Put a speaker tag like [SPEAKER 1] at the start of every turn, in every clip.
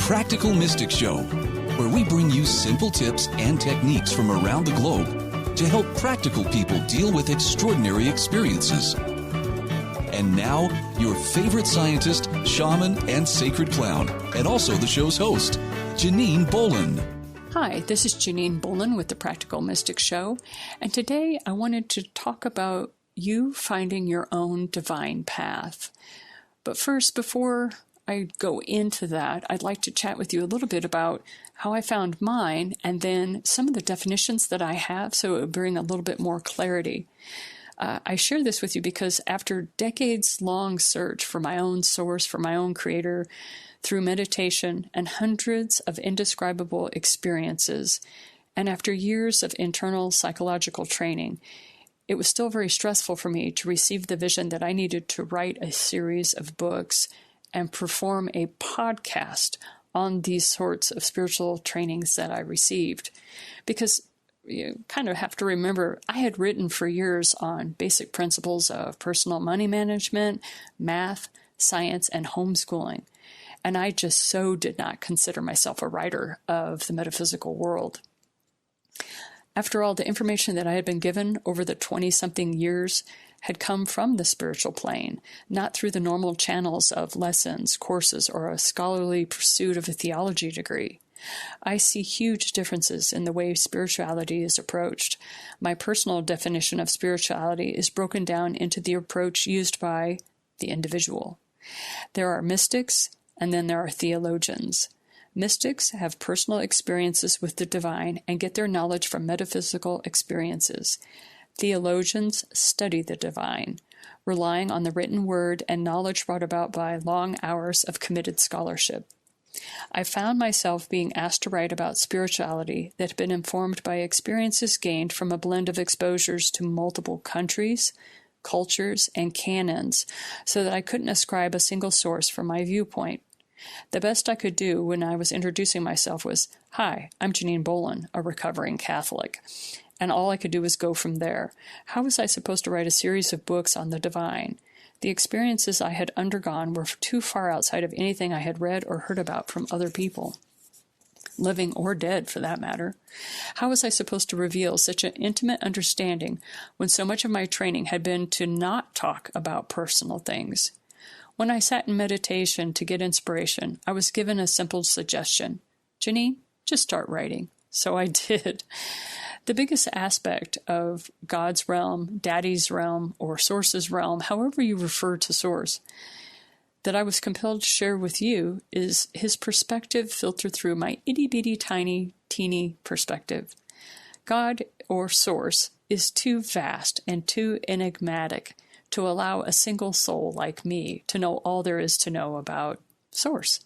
[SPEAKER 1] Practical Mystic Show, where we bring you simple tips and techniques from around the globe to help practical people deal with extraordinary experiences. And now, your favorite scientist, shaman, and sacred clown, and also the show's host, Janine Bolon.
[SPEAKER 2] Hi, this is Janine Bolon with the Practical Mystic Show, and today I wanted to talk about you finding your own divine path. But first, before I go into that, I'd like to chat with you a little bit about how I found mine and then some of the definitions that I have so it would bring a little bit more clarity. I share this with you because after decades-long search for my own source, for my own creator, through meditation and hundreds of indescribable experiences, and after years of internal psychological training, it was still very stressful for me to receive the vision that I needed to write a series of books and perform a podcast on these sorts of spiritual trainings that I received. Because you kind of have to remember, I had written for years on basic principles of personal money management, math, science, and homeschooling. And I just so did not consider myself a writer of the metaphysical world. After all, the information that I had been given over the 20-something years had come from the spiritual plane, not through the normal channels of lessons, courses, or a scholarly pursuit of a theology degree. I see huge differences in the way spirituality is approached. My personal definition of spirituality is broken down into the approach used by the individual. There are mystics, and then there are theologians. Mystics have personal experiences with the divine and get their knowledge from metaphysical experiences. Theologians study the divine, relying on the written word and knowledge brought about by long hours of committed scholarship. I found myself being asked to write about spirituality that had been informed by experiences gained from a blend of exposures to multiple countries, cultures, and canons, so that I couldn't ascribe a single source for my viewpoint. The best I could do when I was introducing myself was, "Hi, I'm Janine Bolon, a recovering Catholic." And all I could do was go from there. How was I supposed to write a series of books on the divine? The experiences I had undergone were too far outside of anything I had read or heard about from other people, living or dead for that matter. How was I supposed to reveal such an intimate understanding when so much of my training had been to not talk about personal things? When I sat in meditation to get inspiration, I was given a simple suggestion. "Janine, just start writing." So I did. The biggest aspect of God's realm, Daddy's realm, or Source's realm, however you refer to Source, that I was compelled to share with you is his perspective filtered through my itty-bitty, tiny, teeny perspective. God, or Source, is too vast and too enigmatic to allow a single soul like me to know all there is to know about Source.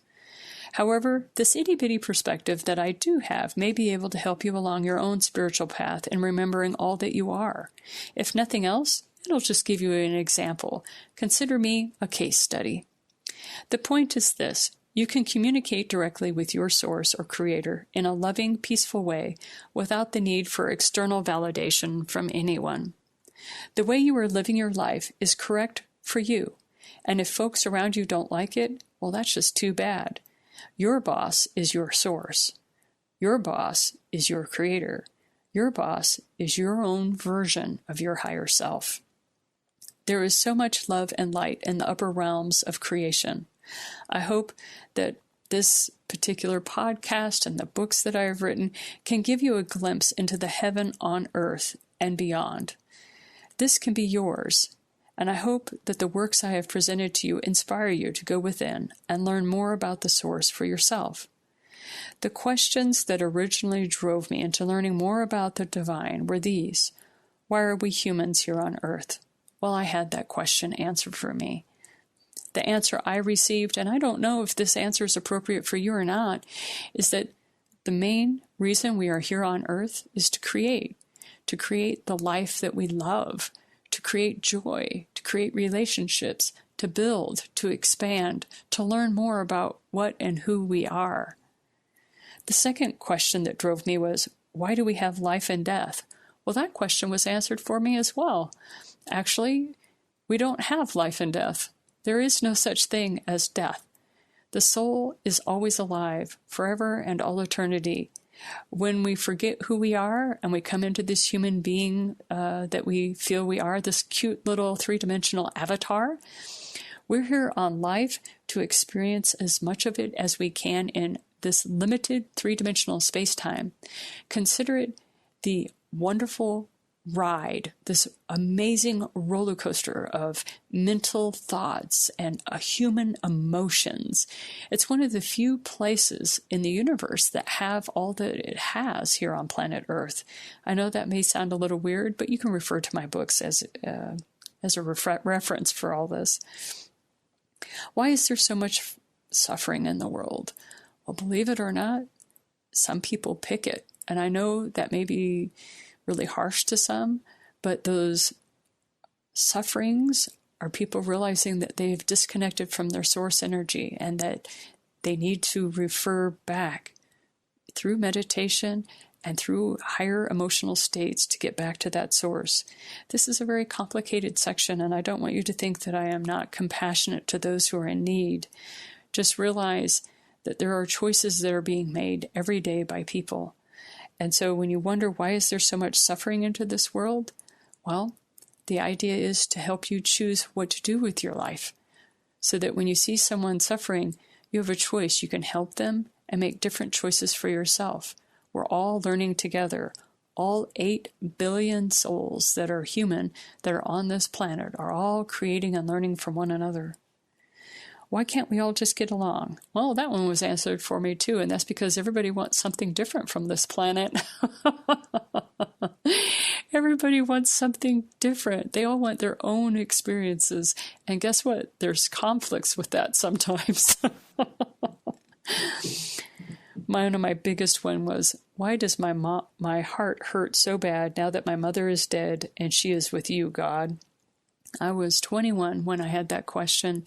[SPEAKER 2] However, this itty-bitty perspective that I do have may be able to help you along your own spiritual path in remembering all that you are. If nothing else, it'll just give you an example. Consider me a case study. The point is this: you can communicate directly with your source or creator in a loving, peaceful way without the need for external validation from anyone. The way you are living your life is correct for you, and if folks around you don't like it, well, that's just too bad. Your boss is your source. Your boss is your creator. Your boss is your own version of your higher self. There is so much love and light in the upper realms of creation. I hope that this particular podcast and the books that I have written can give you a glimpse into the heaven on earth and beyond. This can be yours. And I hope that the works I have presented to you inspire you to go within and learn more about the Source for yourself. The questions that originally drove me into learning more about the divine were these: why are we humans here on earth? Well, I had that question answered for me. The answer I received, and I don't know if this answer is appropriate for you or not, is that the main reason we are here on earth is to create the life that we love, to create joy, to create relationships, to build, to expand, to learn more about what and who we are. The second question that drove me was, why do we have life and death? Well, that question was answered for me as well. Actually, we don't have life and death. There is no such thing as death. The soul is always alive, forever and all eternity. When we forget who we are and we come into this human being that we feel we are, this cute little three-dimensional avatar, we're here on life to experience as much of it as we can in this limited three-dimensional space-time. Consider it the wonderful ride, this amazing roller coaster of mental thoughts and human emotions. It's one of the few places in the universe that have all that it has here on planet Earth. I know that may sound a little weird, but you can refer to my books as a reference for all this. Why is there so much suffering in the world? Well, believe it or not, some people pick it. And I know that may be really harsh to some, but those sufferings are people realizing that they've disconnected from their source energy and that they need to refer back through meditation and through higher emotional states to get back to that source. This is a very complicated section, and I don't want you to think that I am not compassionate to those who are in need. Just realize that there are choices that are being made every day by people. And so when you wonder why is there so much suffering into this world, well, the idea is to help you choose what to do with your life, so that when you see someone suffering, you have a choice. You can help them and make different choices for yourself. We're all learning together. All 8 billion souls that are human, that are on this planet, are all creating and learning from one another. Why can't we all just get along? Well, that one was answered for me too, and that's because everybody wants something different from this planet. Everybody wants something different. They all want their own experiences. And guess what? There's conflicts with that sometimes. One of my biggest one was, why does my heart hurt so bad now that my mother is dead and she is with you, God? I was 21 when I had that question,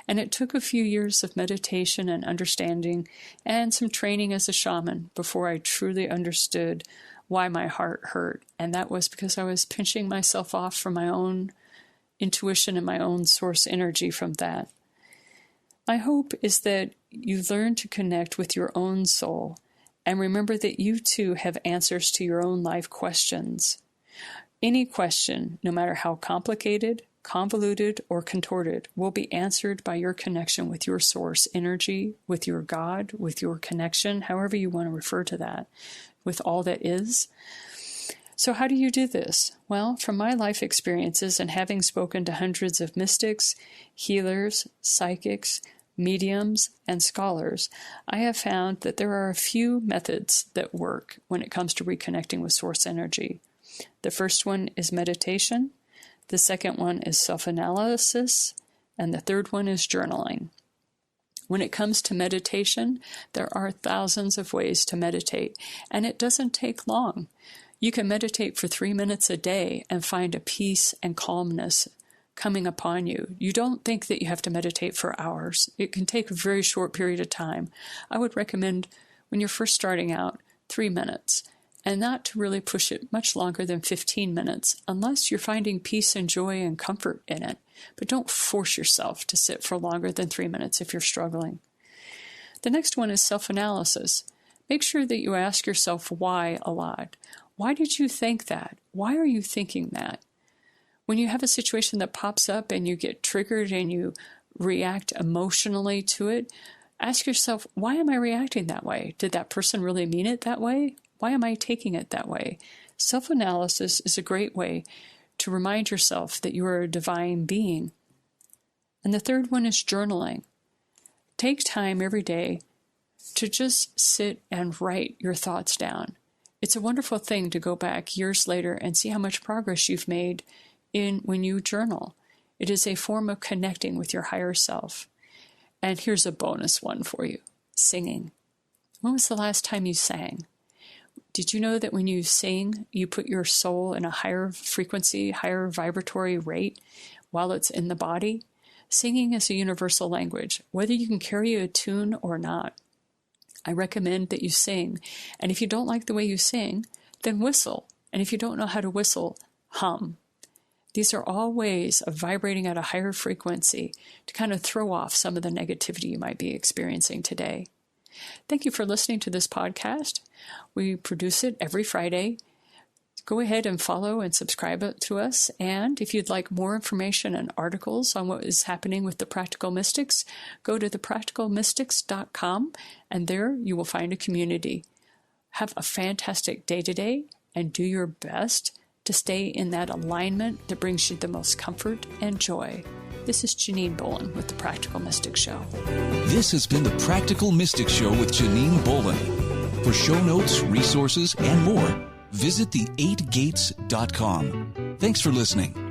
[SPEAKER 2] and it took a few years of meditation and understanding and some training as a shaman before I truly understood why my heart hurt. And that was because I was pinching myself off from my own intuition and my own source energy from that. My hope is that you learn to connect with your own soul and remember that you too have answers to your own life questions. Any question, no matter how complicated, convoluted, or contorted, will be answered by your connection with your source energy, with your God, with your connection, however you want to refer to that, with all that is. So how do you do this? Well, from my life experiences and having spoken to hundreds of mystics, healers, psychics, mediums, and scholars, I have found that there are a few methods that work when it comes to reconnecting with source energy. The first one is meditation, the second one is self-analysis, and the third one is journaling. When it comes to meditation, there are thousands of ways to meditate, and it doesn't take long. You can meditate for 3 minutes a day and find a peace and calmness coming upon you. You don't think that you have to meditate for hours. It can take a very short period of time. I would recommend, when you're first starting out, 3 minutes, and not to really push it much longer than 15 minutes, unless you're finding peace and joy and comfort in it. But don't force yourself to sit for longer than 3 minutes if you're struggling. The next one is self-analysis. Make sure that you ask yourself why a lot. Why did you think that? Why are you thinking that? When you have a situation that pops up and you get triggered and you react emotionally to it, ask yourself, why am I reacting that way? Did that person really mean it that way? Why am I taking it that way? Self-analysis is a great way to remind yourself that you are a divine being. And the third one is journaling. Take time every day to just sit and write your thoughts down. It's a wonderful thing to go back years later and see how much progress you've made when you journal. It is a form of connecting with your higher self. And here's a bonus one for you: singing. When was the last time you sang? Did you know that when you sing, you put your soul in a higher frequency, higher vibratory rate while it's in the body? Singing is a universal language, whether you can carry a tune or not. I recommend that you sing. And if you don't like the way you sing, then whistle. And if you don't know how to whistle, hum. These are all ways of vibrating at a higher frequency to kind of throw off some of the negativity you might be experiencing today. Thank you for listening to this podcast. We produce it every Friday. Go ahead and follow and subscribe to us. And if you'd like more information and articles on what is happening with the Practical Mystics, go to thepracticalmystics.com, and there you will find a community. Have a fantastic day today, and do your best to stay in that alignment that brings you the most comfort and joy. This is Janine Bolon with the Practical Mystic Show.
[SPEAKER 1] This has been the Practical Mystic Show with Janine Bolon. For show notes, resources, and more, visit the8gates.com. Thanks for listening.